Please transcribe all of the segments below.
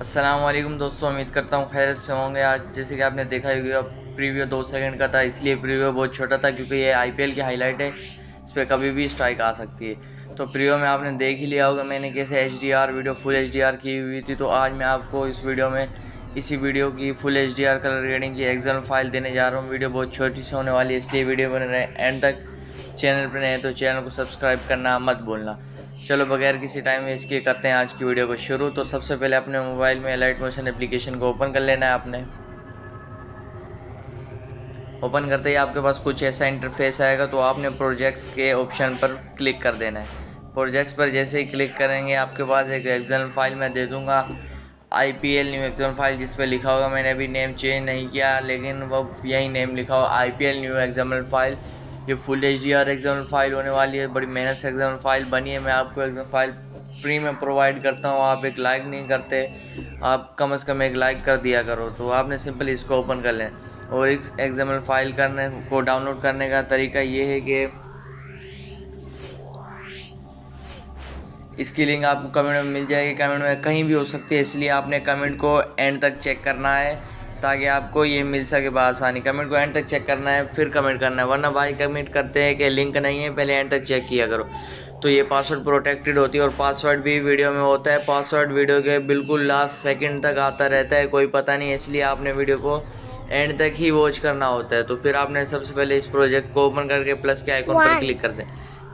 अस्सलाम वालेकुम दोस्तों, उम्मीद करता हूँ खैर से होंगे। आज जैसे कि आपने देखा ही होगा, प्रीव्यू 2 सेकंड का था, इसलिए प्रीव्यू बहुत छोटा था क्योंकि ये आईपीएल की हाईलाइट है। इस पर कभी भी स्ट्राइक आ सकती है। तो प्रीव्यू में आपने देख ही लिया होगा मैंने कैसे एचडीआर वीडियो फुल एचडीआर की हुई थी। तो आज मैं आपको इस वीडियो में इसी वीडियो की फुल एचडीआर कलर ग्रेडिंग की एक्सएमएल फाइल देने जा रहा हूँ। वीडियो बहुत छोटी सी होने वाली है, इसलिए वीडियो बने रहे एंड तक। चैनल पर नए तो चैनल को सब्सक्राइब करना मत भूलना। चलो बगैर किसी टाइम वेस्ट किए करते हैं आज की वीडियो को शुरू। तो सबसे पहले अपने मोबाइल में लाइट मोशन एप्लीकेशन को ओपन कर लेना है आपने। ओपन करते ही आपके पास कुछ ऐसा इंटरफेस आएगा, तो आपने प्रोजेक्ट्स के ऑप्शन पर क्लिक कर देना है। प्रोजेक्ट्स पर जैसे ही क्लिक करेंगे आपके पास एक एक्सएमएल फाइल मैं दे दूंगा, आईपीएल न्यू एक्सएमएल फाइल, जिस पे लिखा होगा, मैंने अभी नेम चेंज नहीं किया लेकिन वो यही नेम लिखा होगा आईपीएल न्यू एक्सएमएल फाइल। ये फुल एचडीआर एक्सएमएल फाइल होने वाली है, बड़ी मेहनत से एक्सएमएल फाइल बनी है। मैं आपको एक्सएमएल फाइल फ्री में प्रोवाइड करता हूँ, आप एक लाइक नहीं करते, आप कम से कम एक लाइक कर दिया करो। तो आपने सिंपल इसको ओपन कर लें। और इस एक्सएमएल फाइल करने को डाउनलोड करने का तरीका ये है कि इसकी लिंक आपको कमेंट में मिल जाएगी, कमेंट में कहीं भी हो सकती है, इसलिए आपने कमेंट को एंड तक चेक करना है ताकि आपको ये मिल सके बआसानी। कमेंट को एंड तक चेक करना है फिर कमेंट करना है, वरना भाई कमेंट करते हैं कि लिंक नहीं है, पहले एंड तक चेक किया करो। तो ये पासवर्ड प्रोटेक्टेड होती है और पासवर्ड भी वीडियो में होता है। पासवर्ड वीडियो के बिल्कुल लास्ट सेकंड तक आता रहता है, कोई पता नहीं, इसलिए आपने वीडियो को एंड तक ही वॉच करना होता है। तो फिर आपने सबसे पहले इस प्रोजेक्ट को ओपन करके प्लस के आइकॉन पर क्लिक कर दें।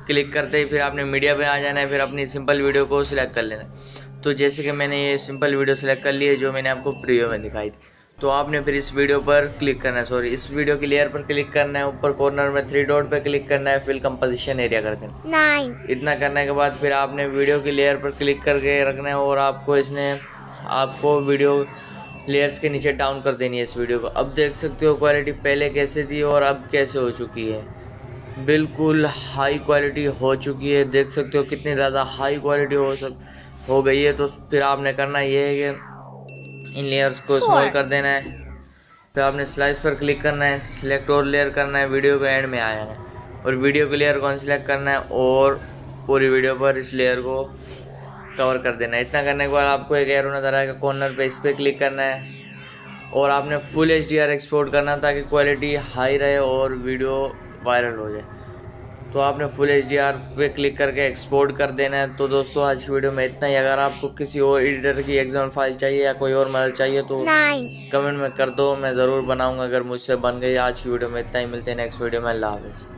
क्लिक करते ही फिर आपने मीडिया पे आ जाना है, फिर अपनी सिंपल वीडियो को सिलेक्ट कर लेना है। तो जैसे कि मैंने ये सिंपल वीडियो सिलेक्ट कर ली है जो मैंने आपको प्रीव्यू में दिखाई थी। तो आपने फिर इस वीडियो पर क्लिक करना है, सॉरी इस वीडियो की लेयर पर क्लिक करना है, ऊपर कॉर्नर में 3 डॉट पे क्लिक करना है, फिल कंपोजिशन एरिया कर देना। इतना करने के बाद फिर आपने वीडियो की लेयर पर क्लिक करके रखना है और आपको वीडियो लेयर्स के नीचे डाउन कर देनी है इस वीडियो को। अब देख सकते हो क्वालिटी पहले कैसे थी और अब कैसे हो चुकी है, बिल्कुल हाई क्वालिटी हो चुकी है। देख सकते हो कितनी ज़्यादा हाई क्वालिटी हो गई है। तो फिर आपने करना ये है कि इन लेयर्स को स्मॉल कर देना है, फिर आपने स्लाइस पर क्लिक करना है, सिलेक्ट और लेयर करना है, वीडियो के एंड में आ जाना है और वीडियो के लेयर को सिलेक्ट करना है और पूरी वीडियो पर इस लेयर को कवर कर देना है। इतना करने के बाद आपको एक एरो नज़र आएगा कॉर्नर पे, इस पर क्लिक करना है और आपने फुल एचडीआर एक्सपोर्ट करना ताकि क्वालिटी हाई रहे और वीडियो वायरल हो जाए। तो आपने फुल एचडीआर पे क्लिक करके एक्सपोर्ट कर देना है। तो दोस्तों आज की वीडियो में इतना ही। अगर आपको किसी और एडिटर की एक्सएमएल फाइल चाहिए या कोई और मदद चाहिए तो कमेंट में कर दो, मैं ज़रूर बनाऊंगा अगर मुझसे बन गई। आज की वीडियो में इतना ही, मिलते हैं नेक्स्ट वीडियो में। अल्लाह हाफ़िज़।